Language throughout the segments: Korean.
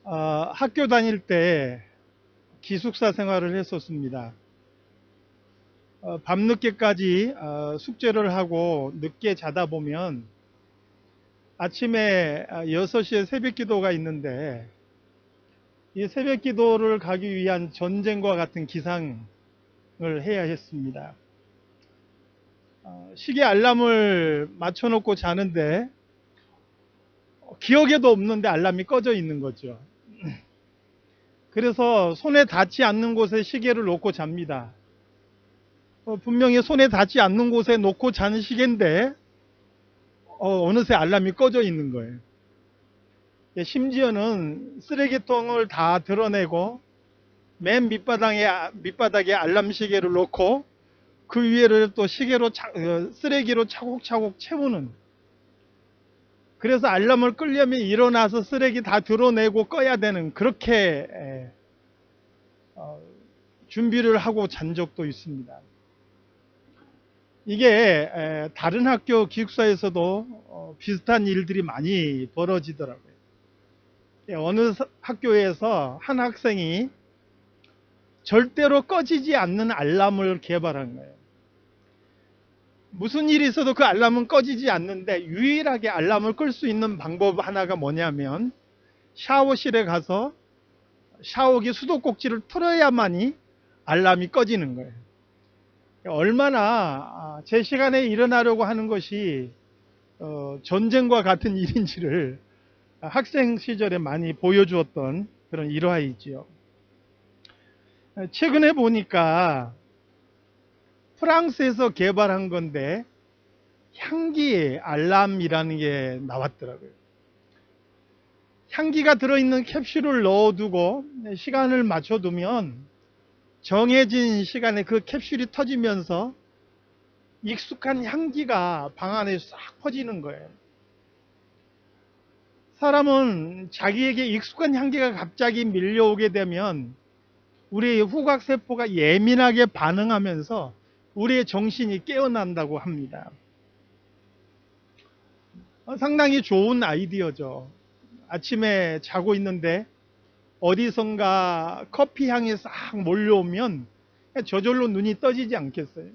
학교 다닐 때 기숙사 생활을 했었습니다. 밤늦게까지 숙제를 하고 늦게 자다 보면 아침에 6시에 새벽 기도가 있는데, 이 새벽 기도를 가기 위한 전쟁과 같은 기상을 해야 했습니다. 시계 알람을 맞춰놓고 자는데 기억에도 없는데 알람이 꺼져 있는 거죠. 그래서 손에 닿지 않는 곳에 시계를 놓고 잡니다. 분명히 손에 닿지 않는 곳에 놓고 자는 시계인데 어느새 알람이 꺼져 있는 거예요. 심지어는 쓰레기통을 다 드러내고 맨 밑바닥에 알람 시계를 놓고 그 위에를 또 쓰레기로 차곡차곡 채우는, 그래서 알람을 끄려면 일어나서 쓰레기 다 드러내고 꺼야 되는, 그렇게 준비를 하고 잔 적도 있습니다. 이게 다른 학교 기숙사에서도 비슷한 일들이 많이 벌어지더라고요. 어느 학교에서 한 학생이 절대로 꺼지지 않는 알람을 개발한 거예요. 무슨 일이 있어도 그 알람은 꺼지지 않는데 유일하게 알람을 끌 수 있는 방법 하나가 뭐냐면 샤워실에 가서 샤워기 수도꼭지를 틀어야만이 알람이 꺼지는 거예요. 얼마나 제 시간에 일어나려고 하는 것이 전쟁과 같은 일인지를 학생 시절에 많이 보여주었던 그런 일화이지요. 최근에 보니까 프랑스에서 개발한 건데 향기 알람이라는 게 나왔더라고요. 향기가 들어있는 캡슐을 넣어두고 시간을 맞춰두면 정해진 시간에 그 캡슐이 터지면서 익숙한 향기가 방 안에 싹 퍼지는 거예요. 사람은 자기에게 익숙한 향기가 갑자기 밀려오게 되면 우리의 후각세포가 예민하게 반응하면서 우리의 정신이 깨어난다고 합니다. 상당히 좋은 아이디어죠. 아침에 자고 있는데 어디선가 커피 향이 싹 몰려오면 저절로 눈이 떠지지 않겠어요?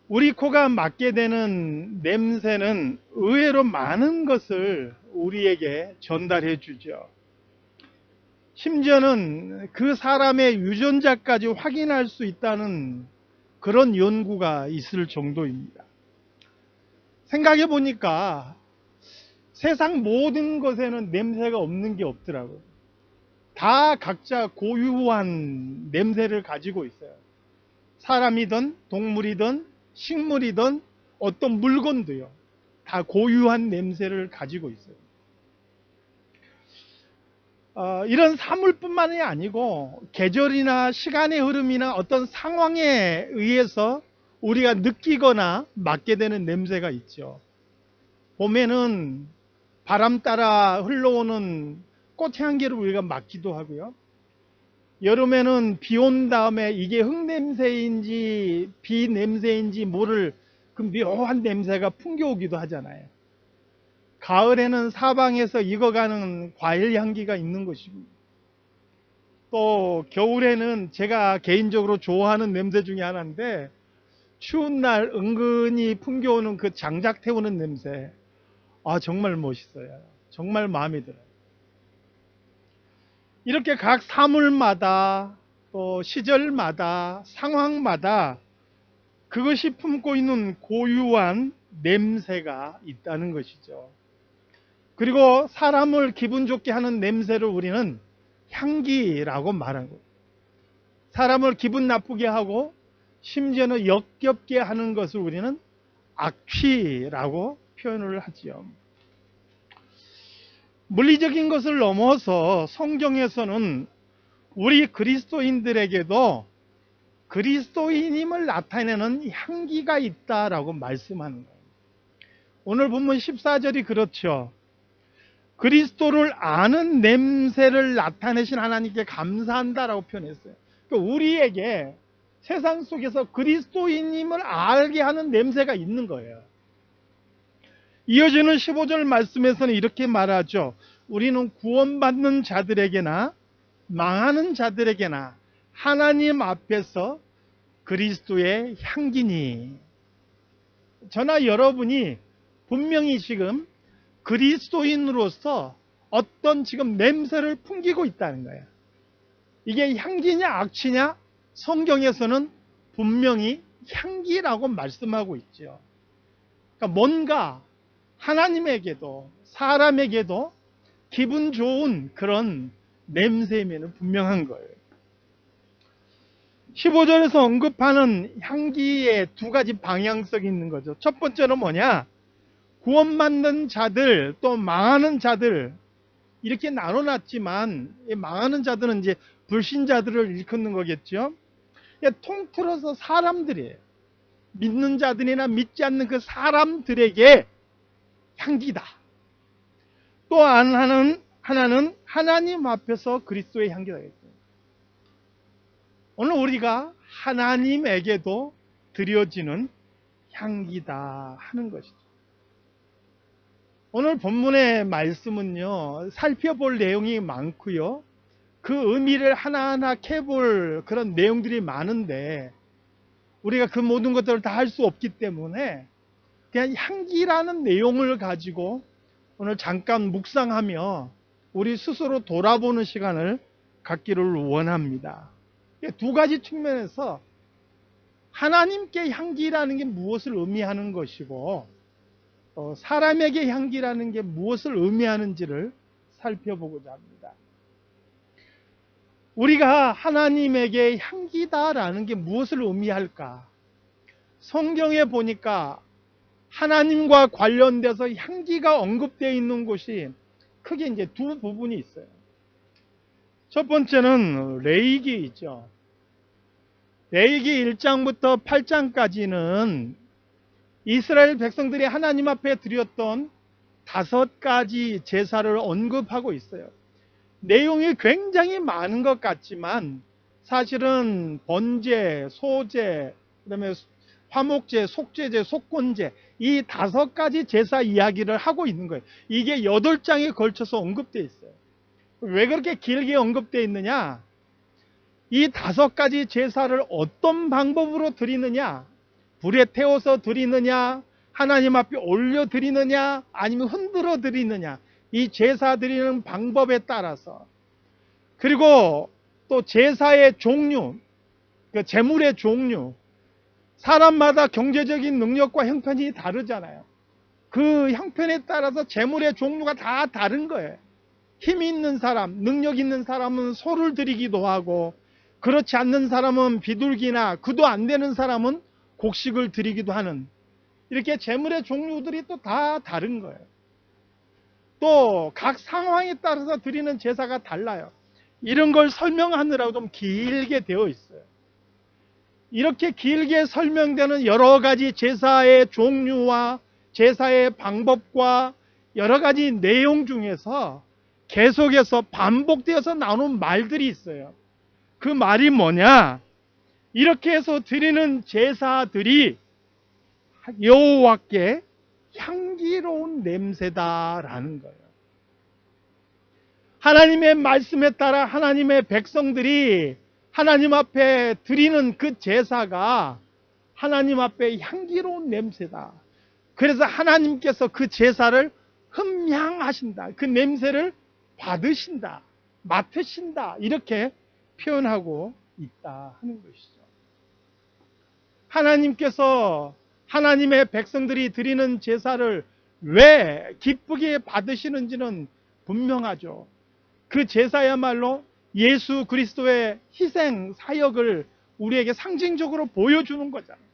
우리 코가 맡게 되는 냄새는 의외로 많은 것을 우리에게 전달해 주죠. 심지어는 그 사람의 유전자까지 확인할 수 있다는 그런 연구가 있을 정도입니다. 생각해 보니까 세상 모든 것에는 냄새가 없는 게 없더라고요. 다 각자 고유한 냄새를 가지고 있어요. 사람이든 동물이든 식물이든 어떤 물건도요. 다 고유한 냄새를 가지고 있어요. 이런 사물뿐만이 아니고 계절이나 시간의 흐름이나 어떤 상황에 의해서 우리가 느끼거나 맡게 되는 냄새가 있죠. 봄에는 바람 따라 흘러오는 꽃향기를 우리가 맡기도 하고요. 여름에는 비 온 다음에 이게 흙냄새인지 비 냄새인지 모를 그 묘한 냄새가 풍겨오기도 하잖아요. 가을에는 사방에서 익어가는 과일 향기가 있는 것이고, 또 겨울에는 제가 개인적으로 좋아하는 냄새 중에 하나인데 추운 날 은근히 풍겨오는 그 장작 태우는 냄새, 정말 멋있어요. 정말 마음에 들어요. 이렇게 각 사물마다 또 시절마다 상황마다 그것이 품고 있는 고유한 냄새가 있다는 것이죠. 그리고 사람을 기분 좋게 하는 냄새를 우리는 향기라고 말하는 거예요. 사람을 기분 나쁘게 하고 심지어는 역겹게 하는 것을 우리는 악취라고 표현을 하지요. 물리적인 것을 넘어서 성경에서는 우리 그리스도인들에게도 그리스도인임을 나타내는 향기가 있다라고 말씀하는 거예요. 오늘 본문 14절이 그렇죠. 그리스도를 아는 냄새를 나타내신 하나님께 감사한다라고 표현했어요. 그러니까 우리에게 세상 속에서 그리스도인임을 알게 하는 냄새가 있는 거예요. 이어지는 15절 말씀에서는 이렇게 말하죠. 우리는 구원받는 자들에게나 망하는 자들에게나 하나님 앞에서 그리스도의 향기니, 저나 여러분이 분명히 지금 그리스도인으로서 어떤 지금 냄새를 풍기고 있다는 거예요. 이게 향기냐 악취냐? 성경에서는 분명히 향기라고 말씀하고 있죠. 그러니까 뭔가 하나님에게도 사람에게도 기분 좋은 그런 냄새면 분명한 거예요. 15절에서 언급하는 향기에 두 가지 방향성이 있는 거죠. 첫 번째는 뭐냐? 구원받는 자들 또 망하는 자들 이렇게 나눠놨지만, 망하는 자들은 이제 불신자들을 일컫는 거겠죠. 통틀어서 사람들이에요. 믿는 자들이나 믿지 않는 그 사람들에게 향기다. 또 하나는 하나님 앞에서 그리스도의 향기다. 오늘 우리가 하나님에게도 드려지는 향기다 하는 것이죠. 오늘 본문의 말씀은요, 살펴볼 내용이 많고요, 그 의미를 하나하나 캐볼 그런 내용들이 많은데 우리가 그 모든 것들을 다 할 수 없기 때문에 그냥 향기라는 내용을 가지고 오늘 잠깐 묵상하며 우리 스스로 돌아보는 시간을 갖기를 원합니다. 두 가지 측면에서 하나님께 향기라는 게 무엇을 의미하는 것이고 사람에게 향기라는 게 무엇을 의미하는지를 살펴보고자 합니다. 우리가 하나님에게 향기다라는 게 무엇을 의미할까? 성경에 보니까 하나님과 관련돼서 향기가 언급되어 있는 곳이 크게 이제 두 부분이 있어요. 첫 번째는 레위기이죠. 레위기 1장부터 8장까지는 이스라엘 백성들이 하나님 앞에 드렸던 5가지 제사를 언급하고 있어요. 내용이 굉장히 많은 것 같지만 사실은 번제, 소제, 그다음에 화목제, 속죄제, 속건제 이 5가지 제사 이야기를 하고 있는 거예요. 이게 8장에 걸쳐서 언급되어 있어요. 왜 그렇게 길게 언급되어 있느냐? 이 5가지 제사를 어떤 방법으로 드리느냐? 불에 태워서 드리느냐? 하나님 앞에 올려 드리느냐? 아니면 흔들어 드리느냐? 이 제사 드리는 방법에 따라서, 그리고 또 제사의 종류, 그 제물의 종류, 사람마다 경제적인 능력과 형편이 다르잖아요. 그 형편에 따라서 제물의 종류가 다 다른 거예요. 힘이 있는 사람, 능력 있는 사람은 소를 드리기도 하고, 그렇지 않는 사람은 비둘기나 그도 안 되는 사람은 곡식을 드리기도 하는, 이렇게 제물의 종류들이 또 다 다른 거예요. 또 각 상황에 따라서 드리는 제사가 달라요. 이런 걸 설명하느라고 좀 길게 되어 있어요. 이렇게 길게 설명되는 여러 가지 제사의 종류와 제사의 방법과 여러 가지 내용 중에서 계속해서 반복되어서 나오는 말들이 있어요. 그 말이 뭐냐? 이렇게 해서 드리는 제사들이 여호와께 향기로운 냄새다라는 거예요. 하나님의 말씀에 따라 하나님의 백성들이 하나님 앞에 드리는 그 제사가 하나님 앞에 향기로운 냄새다. 그래서 하나님께서 그 제사를 흠향하신다. 그 냄새를 받으신다. 맡으신다. 이렇게 표현하고 있다 하는 것이죠. 하나님께서 하나님의 백성들이 드리는 제사를 왜 기쁘게 받으시는지는 분명하죠. 그 제사야말로 예수 그리스도의 희생 사역을 우리에게 상징적으로 보여주는 거잖아요.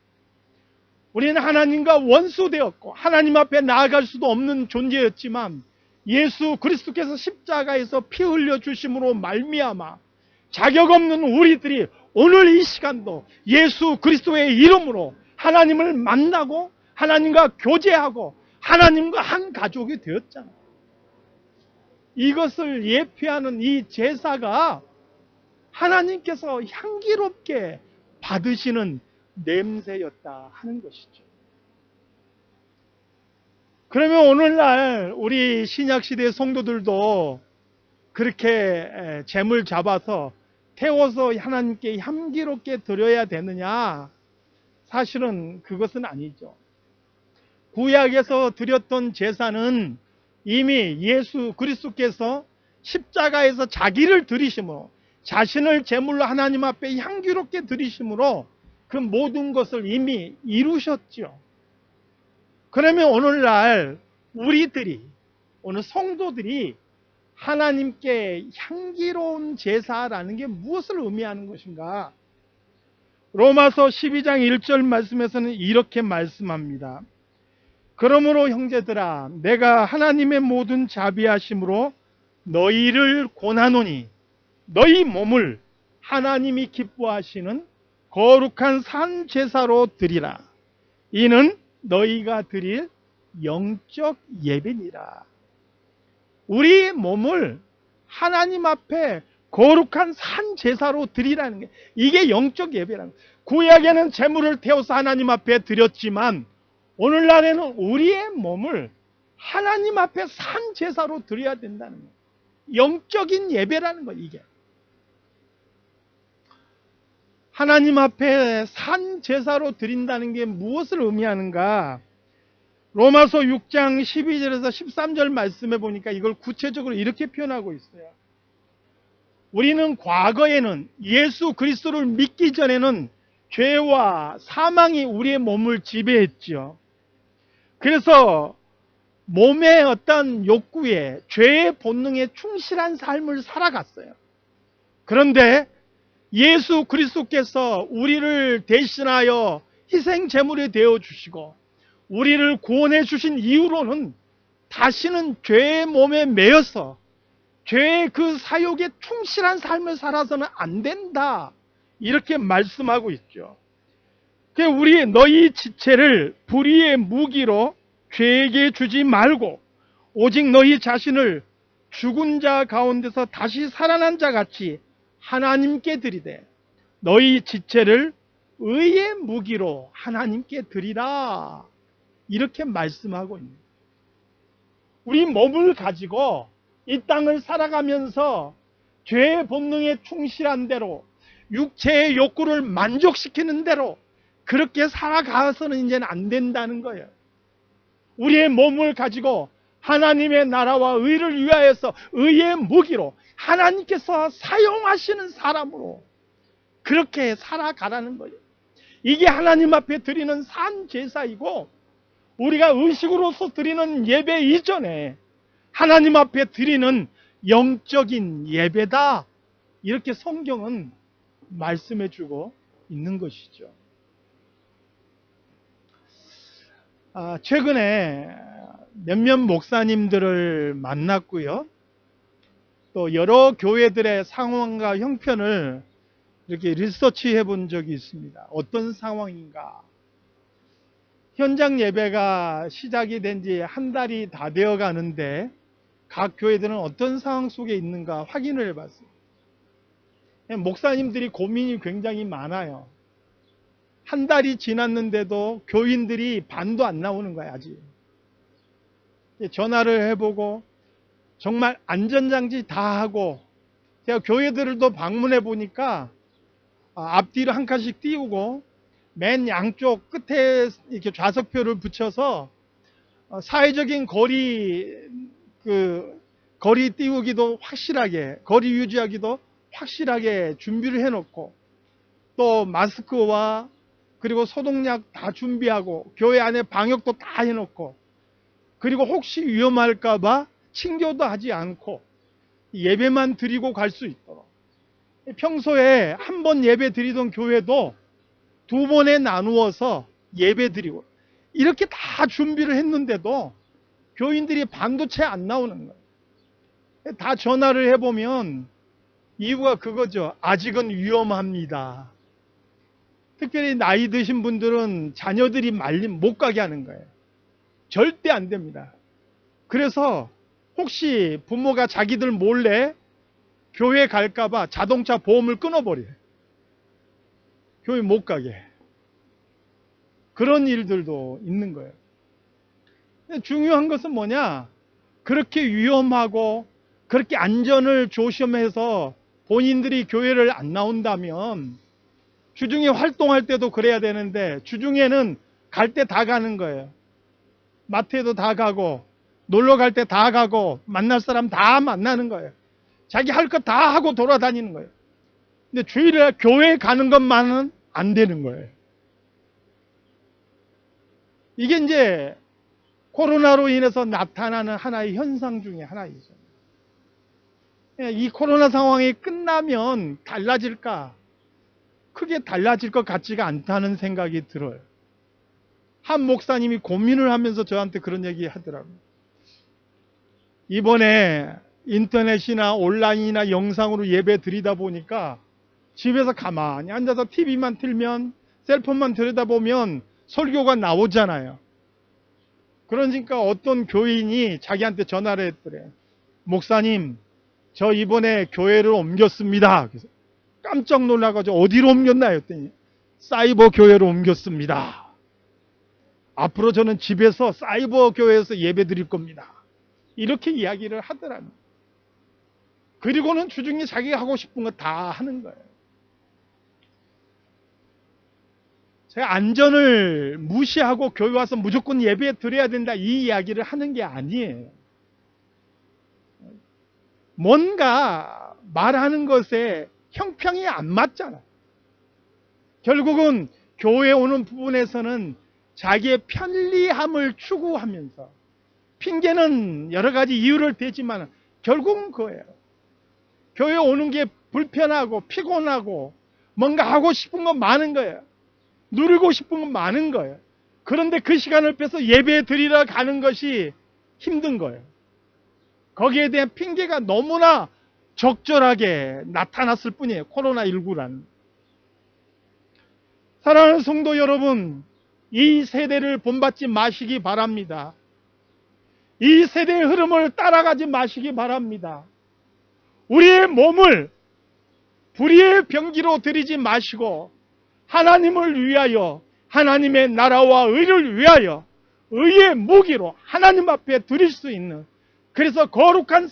우리는 하나님과 원수되었고 하나님 앞에 나아갈 수도 없는 존재였지만 예수 그리스도께서 십자가에서 피 흘려 주심으로 말미암아 자격 없는 우리들이 오늘 이 시간도 예수 그리스도의 이름으로 하나님을 만나고 하나님과 교제하고 하나님과 한 가족이 되었잖아요. 이것을 예표하는 이 제사가 하나님께서 향기롭게 받으시는 냄새였다 하는 것이죠. 그러면 오늘날 우리 신약시대 성도들도 그렇게 재물 잡아서 태워서 하나님께 향기롭게 드려야 되느냐? 사실은 그것은 아니죠. 구약에서 드렸던 제사는 이미 예수 그리스도께서 십자가에서 자기를 드리심으로, 자신을 제물로 하나님 앞에 향기롭게 드리심으로 그 모든 것을 이미 이루셨죠. 그러면 오늘날 우리들이, 오늘 성도들이 하나님께 향기로운 제사라는 게 무엇을 의미하는 것인가? 로마서 12장 1절 말씀에서는 이렇게 말씀합니다. 그러므로 형제들아, 내가 하나님의 모든 자비하심으로 너희를 권하노니 너희 몸을 하나님이 기뻐하시는 거룩한 산 제사로 드리라. 이는 너희가 드릴 영적 예배니라. 우리 몸을 하나님 앞에 거룩한 산 제사로 드리라는 게, 이게 영적 예배라는 거예요. 구약에는 제물을 태워서 하나님 앞에 드렸지만 오늘날에는 우리의 몸을 하나님 앞에 산 제사로 드려야 된다는 거예요. 영적인 예배라는 거예요. 이게 하나님 앞에 산 제사로 드린다는 게 무엇을 의미하는가? 로마서 6장 12절에서 13절 말씀해 보니까 이걸 구체적으로 이렇게 표현하고 있어요. 우리는 과거에는 예수 그리스도를 믿기 전에는 죄와 사망이 우리의 몸을 지배했죠. 그래서 몸의 어떤 욕구에, 죄의 본능에 충실한 삶을 살아갔어요. 그런데 예수 그리스도께서 우리를 대신하여 희생 제물이 되어 주시고 우리를 구원해 주신 이후로는 다시는 죄의 몸에 매여서 죄의 그 사욕에 충실한 삶을 살아서는 안 된다, 이렇게 말씀하고 있죠. 우리 너희 지체를 불의의 무기로 죄에게 주지 말고 오직 너희 자신을 죽은 자 가운데서 다시 살아난 자 같이 하나님께 드리되 너희 지체를 의의 무기로 하나님께 드리라, 이렇게 말씀하고 있는 거예요. 우리 몸을 가지고 이 땅을 살아가면서 죄의 본능에 충실한 대로 육체의 욕구를 만족시키는 대로 그렇게 살아가서는 이제는 안 된다는 거예요. 우리의 몸을 가지고 하나님의 나라와 의를 위하여서 의의 무기로 하나님께서 사용하시는 사람으로 그렇게 살아가라는 거예요. 이게 하나님 앞에 드리는 산 제사이고, 우리가 의식으로서 드리는 예배 이전에 하나님 앞에 드리는 영적인 예배다, 이렇게 성경은 말씀해 주고 있는 것이죠. 최근에 몇몇 목사님들을 만났고요. 또 여러 교회들의 상황과 형편을 이렇게 리서치해 본 적이 있습니다. 어떤 상황인가? 현장 예배가 시작이 된 지 한 달이 다 되어 가는데 각 교회들은 어떤 상황 속에 있는가 확인을 해봤어요. 목사님들이 고민이 굉장히 많아요. 한 달이 지났는데도 교인들이 반도 안 나오는 거야, 아직. 전화를 해보고 정말 안전장치 다 하고, 제가 교회들도 방문해 보니까 앞뒤로 한 칸씩 띄우고 맨 양쪽 끝에 이렇게 좌석표를 붙여서 사회적인 거리 띄우기도 확실하게, 거리 유지하기도 확실하게 준비를 해놓고, 또 마스크와 그리고 소독약 다 준비하고 교회 안에 방역도 다 해놓고, 그리고 혹시 위험할까봐 친교도 하지 않고 예배만 드리고 갈 수 있도록, 평소에 한 번 예배 드리던 교회도 두 번에 나누어서 예배 드리고 이렇게 다 준비를 했는데도 교인들이 반도체 안 나오는 거예요. 다 전화를 해보면 이유가 그거죠. 아직은 위험합니다. 특별히 나이 드신 분들은 자녀들이 말림 못 가게 하는 거예요. 절대 안 됩니다. 그래서 혹시 부모가 자기들 몰래 교회 갈까봐 자동차 보험을 끊어버려요. 교회 못 가게. 그런 일들도 있는 거예요. 중요한 것은 뭐냐? 그렇게 위험하고 그렇게 안전을 조심해서 본인들이 교회를 안 나온다면 주중에 활동할 때도 그래야 되는데 주중에는 갈 때 다 가는 거예요. 마트에도 다 가고 놀러 갈 때 다 가고 만날 사람 다 만나는 거예요. 자기 할 것 다 하고 돌아다니는 거예요. 근데 주일에 교회 가는 것만은 안 되는 거예요. 이게 이제 코로나로 인해서 나타나는 하나의 현상 중에 하나이죠. 이 코로나 상황이 끝나면 달라질까? 크게 달라질 것 같지가 않다는 생각이 들어요. 한 목사님이 고민을 하면서 저한테 그런 얘기 하더라고요. 이번에 인터넷이나 온라인이나 영상으로 예배 드리다 보니까 집에서 가만히 앉아서 TV만 틀면 셀폰만 들여다보면 설교가 나오잖아요. 그러니까 어떤 교인이 자기한테 전화를 했더래. 목사님, 저 이번에 교회를 옮겼습니다. 그래서 깜짝 놀라가지고 어디로 옮겼나요? 했더니 사이버 교회로 옮겼습니다. 앞으로 저는 집에서 사이버 교회에서 예배 드릴 겁니다. 이렇게 이야기를 하더라고요. 그리고는 주중에 자기가 하고 싶은 거 다 하는 거예요. 제가 안전을 무시하고 교회 와서 무조건 예배 드려야 된다 이 이야기를 하는 게 아니에요. 뭔가 말하는 것에 형평이 안 맞잖아. 결국은 교회 오는 부분에서는 자기의 편리함을 추구하면서 핑계는 여러 가지 이유를 대지만 결국은 그거예요. 교회 오는 게 불편하고 피곤하고 뭔가 하고 싶은 건 많은 거예요. 누리고 싶은 건 많은 거예요. 그런데 그 시간을 빼서 예배 드리러 가는 것이 힘든 거예요. 거기에 대한 핑계가 너무나 적절하게 나타났을 뿐이에요. 코로나19라는. 사랑하는 성도 여러분, 이 세대를 본받지 마시기 바랍니다. 이 세대의 흐름을 따라가지 마시기 바랍니다. 우리의 몸을 불의의 병기로 들이지 마시고 하나님을 위하여 하나님의 나라와 의를 위하여 의의 무기로 하나님 앞에 드릴 수 있는, 그래서 거룩한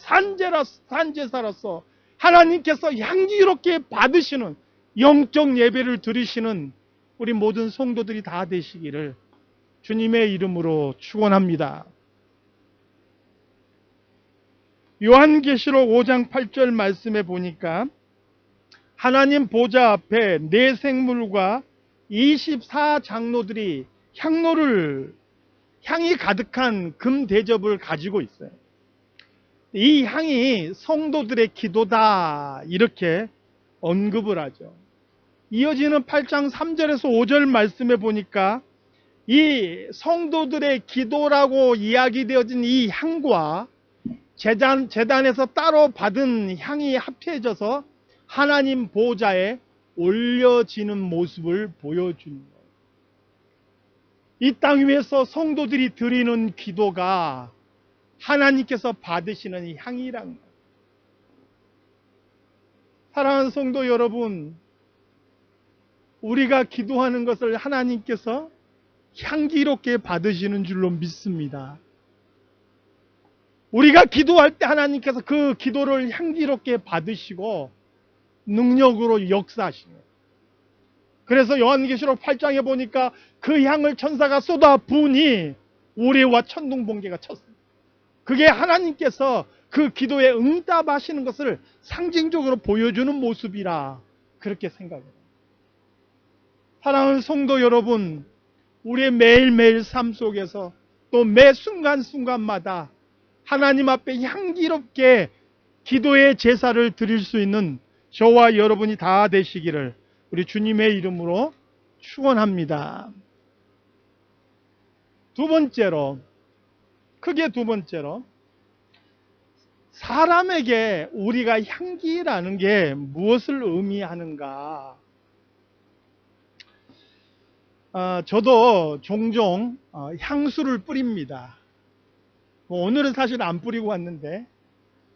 산제사로서 하나님께서 향기롭게 받으시는 영적 예배를 드리시는 우리 모든 성도들이 다 되시기를 주님의 이름으로 축원합니다. 요한계시록 5장 8절 말씀에 보니까 하나님 보좌 앞에 네 생물과 24장로들이 향이 가득한 금 대접을 가지고 있어요. 이 향이 성도들의 기도다 이렇게 언급을 하죠. 이어지는 8장 3절에서 5절 말씀에 보니까 이 성도들의 기도라고 이야기되어진 이 향과 제단에서 따로 받은 향이 합해져서 하나님 보좌에 올려지는 모습을 보여주는 거예요. 이 땅 위에서 성도들이 드리는 기도가 하나님께서 받으시는 이 향이란 거예요. 사랑하는 성도 여러분, 우리가 기도하는 것을 하나님께서 향기롭게 받으시는 줄로 믿습니다. 우리가 기도할 때 하나님께서 그 기도를 향기롭게 받으시고 능력으로 역사하시는. 그래서 요한계시록 8장에 보니까 그 향을 천사가 쏟아 부으니 우레와 천둥 번개가 쳤습니다. 그게 하나님께서 그 기도에 응답하시는 것을 상징적으로 보여주는 모습이라 그렇게 생각해요. 사랑하는 성도 여러분, 우리의 매일매일 삶 속에서 또 매 순간순간마다 하나님 앞에 향기롭게 기도의 제사를 드릴 수 있는 저와 여러분이 다 되시기를 우리 주님의 이름으로 축원합니다. 크게 두 번째로 사람에게 우리가 향기라는 게 무엇을 의미하는가? 저도 종종 향수를 뿌립니다. 오늘은 사실 안 뿌리고 왔는데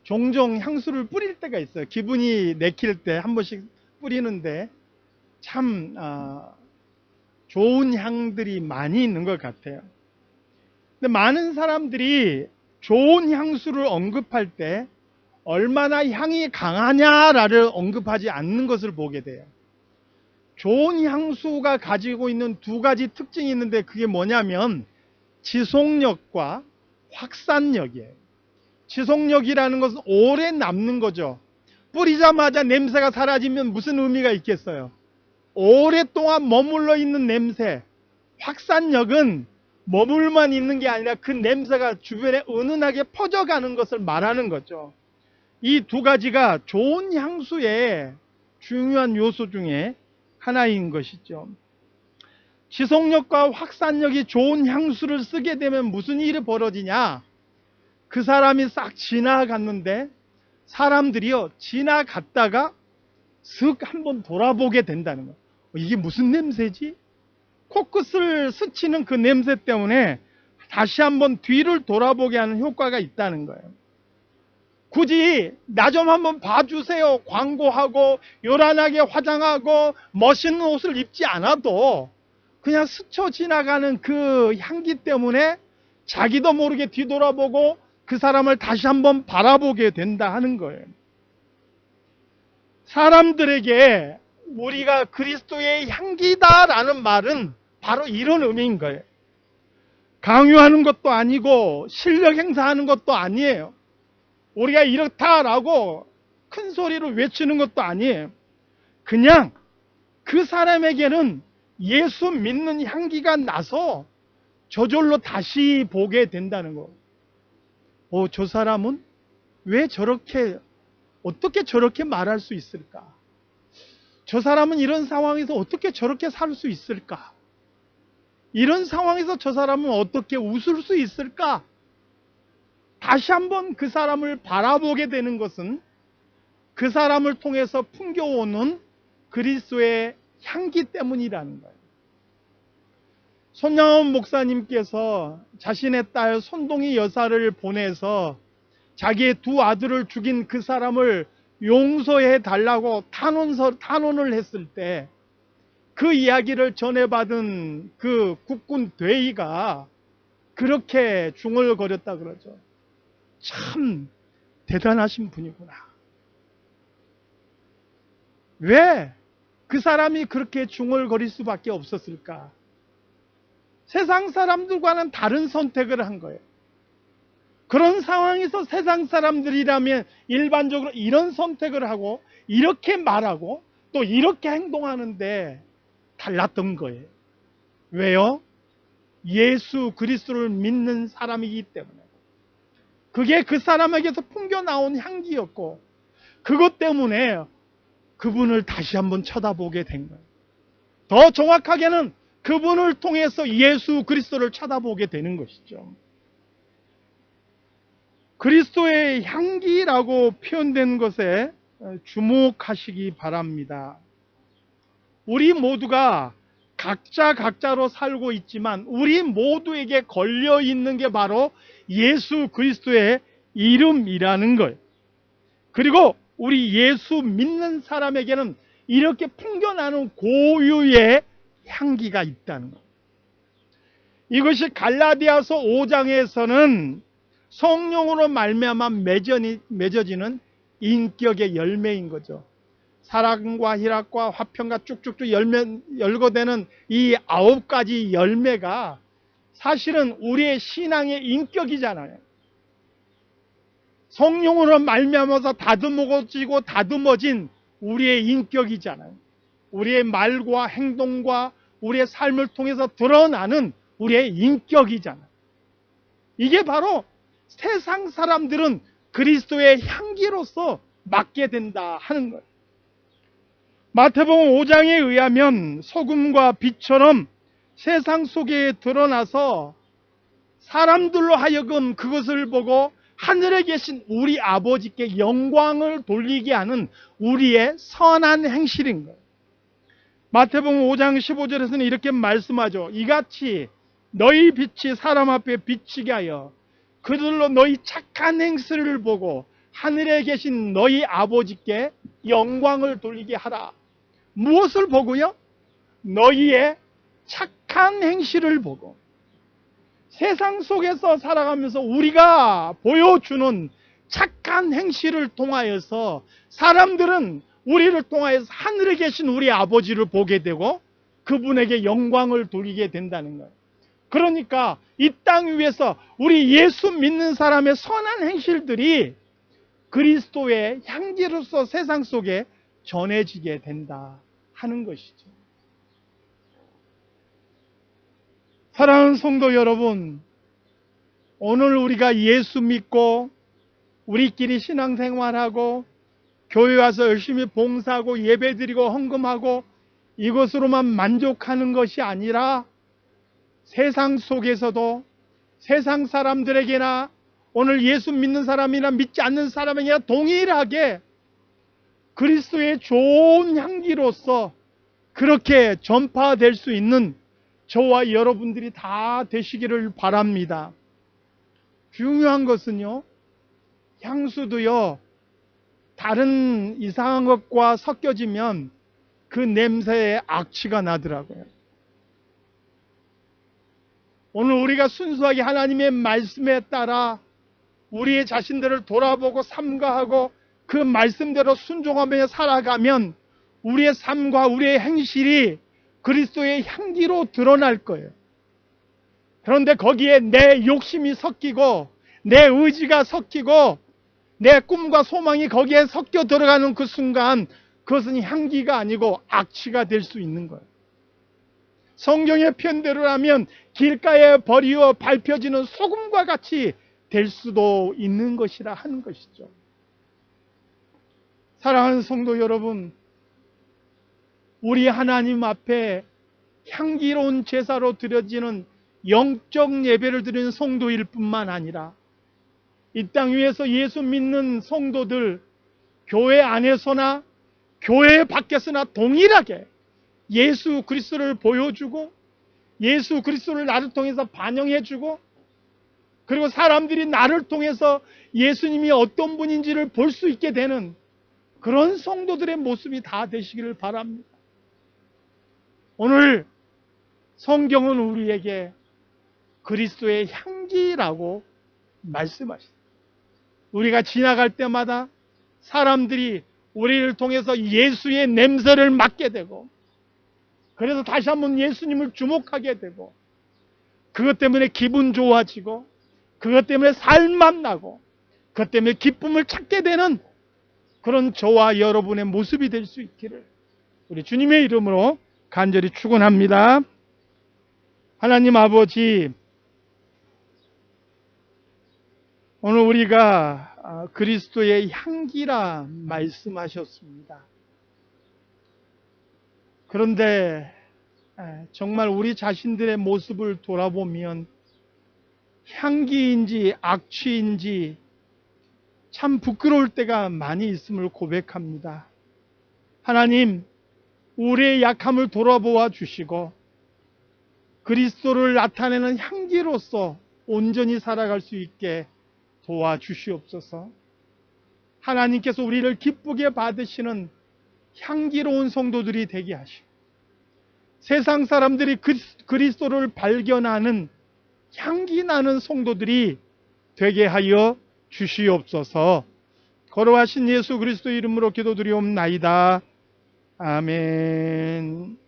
종종 향수를 뿌릴 때가 있어요. 기분이 내킬 때 한 번씩 뿌리는데 참 좋은 향들이 많이 있는 것 같아요. 근데 많은 사람들이 좋은 향수를 언급할 때 얼마나 향이 강하냐를 언급하지 않는 것을 보게 돼요. 좋은 향수가 가지고 있는 두 가지 특징이 있는데 그게 뭐냐면 지속력과 확산력이에요. 지속력이라는 것은 오래 남는 거죠. 뿌리자마자 냄새가 사라지면 무슨 의미가 있겠어요? 오랫동안 머물러 있는 냄새. 확산력은 머물만 있는 게 아니라 그 냄새가 주변에 은은하게 퍼져가는 것을 말하는 거죠. 이 두 가지가 좋은 향수의 중요한 요소 중에 하나인 것이죠. 지속력과 확산력이 좋은 향수를 쓰게 되면 무슨 일이 벌어지냐? 그 사람이 싹 지나갔는데 사람들이요 지나갔다가 슥 한번 돌아보게 된다는 거예요. 이게 무슨 냄새지? 코끝을 스치는 그 냄새 때문에 다시 한번 뒤를 돌아보게 하는 효과가 있다는 거예요. 굳이 나 좀 한번 봐주세요 광고하고 요란하게 화장하고 멋있는 옷을 입지 않아도 그냥 스쳐 지나가는 그 향기 때문에 자기도 모르게 뒤돌아보고 그 사람을 다시 한번 바라보게 된다 하는 거예요. 사람들에게 우리가 그리스도의 향기다라는 말은 바로 이런 의미인 거예요. 강요하는 것도 아니고 실력 행사하는 것도 아니에요. 우리가 이렇다라고 큰 소리로 외치는 것도 아니에요. 그냥 그 사람에게는 예수 믿는 향기가 나서 저절로 다시 보게 된다는 거. 저 사람은 왜 저렇게 어떻게 저렇게 말할 수 있을까? 저 사람은 이런 상황에서 어떻게 저렇게 살 수 있을까? 이런 상황에서 저 사람은 어떻게 웃을 수 있을까? 다시 한번 그 사람을 바라보게 되는 것은 그 사람을 통해서 풍겨오는 그리스도의 향기 때문이라는 거예요. 손양원 목사님께서 자신의 딸 손동희 여사를 보내서 자기의 두 아들을 죽인 그 사람을 용서해 달라고 탄원을 했을 때 그 이야기를 전해받은 그 국군 대위가 그렇게 중얼거렸다 그러죠. 참 대단하신 분이구나. 왜 그 사람이 그렇게 중얼거릴 수밖에 없었을까? 세상 사람들과는 다른 선택을 한 거예요. 그런 상황에서 세상 사람들이라면 일반적으로 이런 선택을 하고 이렇게 말하고 또 이렇게 행동하는데 달랐던 거예요. 왜요? 예수 그리스도를 믿는 사람이기 때문에. 그게 그 사람에게서 풍겨나온 향기였고 그것 때문에 그분을 다시 한번 쳐다보게 된 거예요. 더 정확하게는 그분을 통해서 예수 그리스도를 쳐다보게 되는 것이죠. 그리스도의 향기라고 표현된 것에 주목하시기 바랍니다. 우리 모두가 각자로 살고 있지만 우리 모두에게 걸려 있는 게 바로 예수 그리스도의 이름이라는 거예요. 그리고 우리 예수 믿는 사람에게는 이렇게 풍겨나는 고유의 향기가 있다는 거예요. 이것이 갈라디아서 5장에서는 성령으로 말미암아 맺어지는 인격의 열매인 거죠. 사랑과 희락과 화평과 쭉쭉쭉 열거되는 이 9가지 열매가 사실은 우리의 신앙의 인격이잖아요. 성령으로 말미암아서 다듬어진 우리의 인격이잖아요. 우리의 말과 행동과 우리의 삶을 통해서 드러나는 우리의 인격이잖아요. 이게 바로 세상 사람들은 그리스도의 향기로서 맡게 된다 하는 거예요. 마태복음 5장에 의하면 소금과 빛처럼 세상 속에 드러나서 사람들로 하여금 그것을 보고 하늘에 계신 우리 아버지께 영광을 돌리게 하는 우리의 선한 행실인 거예요. 마태복음 5장 15절에서는 이렇게 말씀하죠. 이같이 너희 빛이 사람 앞에 비치게 하여 그들로 너희 착한 행실을 보고 하늘에 계신 너희 아버지께 영광을 돌리게 하라. 무엇을 보고요? 너희의 착한 행실을 보고. 세상 속에서 살아가면서 우리가 보여주는 착한 행실을 통하여서 사람들은 우리를 통하여서 하늘에 계신 우리 아버지를 보게 되고 그분에게 영광을 돌리게 된다는 거예요. 그러니까 이 땅 위에서 우리 예수 믿는 사람의 선한 행실들이 그리스도의 향기로서 세상 속에 전해지게 된다 하는 것이죠. 사랑하는 성도 여러분, 오늘 우리가 예수 믿고 우리끼리 신앙생활하고 교회 와서 열심히 봉사하고 예배드리고 헌금하고 이것으로만 만족하는 것이 아니라 세상 속에서도 세상 사람들에게나 오늘 예수 믿는 사람이나 믿지 않는 사람에게나 동일하게 그리스도의 좋은 향기로서 그렇게 전파될 수 있는 저와 여러분들이 다 되시기를 바랍니다. 중요한 것은요, 향수도요, 다른 이상한 것과 섞여지면 그 냄새에 악취가 나더라고요. 오늘 우리가 순수하게 하나님의 말씀에 따라 우리의 자신들을 돌아보고 삼가하고 그 말씀대로 순종하며 살아가면 우리의 삶과 우리의 행실이 그리스도의 향기로 드러날 거예요. 그런데 거기에 내 욕심이 섞이고 내 의지가 섞이고 내 꿈과 소망이 거기에 섞여 들어가는 그 순간 그것은 향기가 아니고 악취가 될 수 있는 거예요. 성경의 편대로라면 길가에 버리어 밟혀지는 소금과 같이 될 수도 있는 것이라 하는 것이죠. 사랑하는 성도 여러분, 우리 하나님 앞에 향기로운 제사로 드려지는 영적 예배를 드리는 성도일 뿐만 아니라 이 땅 위에서 예수 믿는 성도들, 교회 안에서나 교회 밖에서나 동일하게 예수 그리스도를 보여주고 예수 그리스도를 나를 통해서 반영해주고 그리고 사람들이 나를 통해서 예수님이 어떤 분인지를 볼 수 있게 되는 그런 성도들의 모습이 다 되시기를 바랍니다. 오늘 성경은 우리에게 그리스도의 향기라고 말씀하십니다. 우리가 지나갈 때마다 사람들이 우리를 통해서 예수의 냄새를 맡게 되고 그래서 다시 한번 예수님을 주목하게 되고 그것 때문에 기분 좋아지고 그것 때문에 살맛 나고 그것 때문에 기쁨을 찾게 되는 그런 저와 여러분의 모습이 될 수 있기를 우리 주님의 이름으로 간절히 축원합니다. 하나님 아버지, 오늘 우리가 그리스도의 향기라 말씀하셨습니다. 그런데 정말 우리 자신들의 모습을 돌아보면 향기인지 악취인지 참 부끄러울 때가 많이 있음을 고백합니다. 하나님, 우리의 약함을 돌아보아 주시고 그리스도를 나타내는 향기로서 온전히 살아갈 수 있게 도와주시옵소서. 하나님께서 우리를 기쁘게 받으시는 향기로운 성도들이 되게 하시고 세상 사람들이 그리스도를 발견하는 향기 나는 성도들이 되게 하여 주시옵소서. 걸어가신 예수 그리스도 이름으로 기도드리옵나이다. 아멘.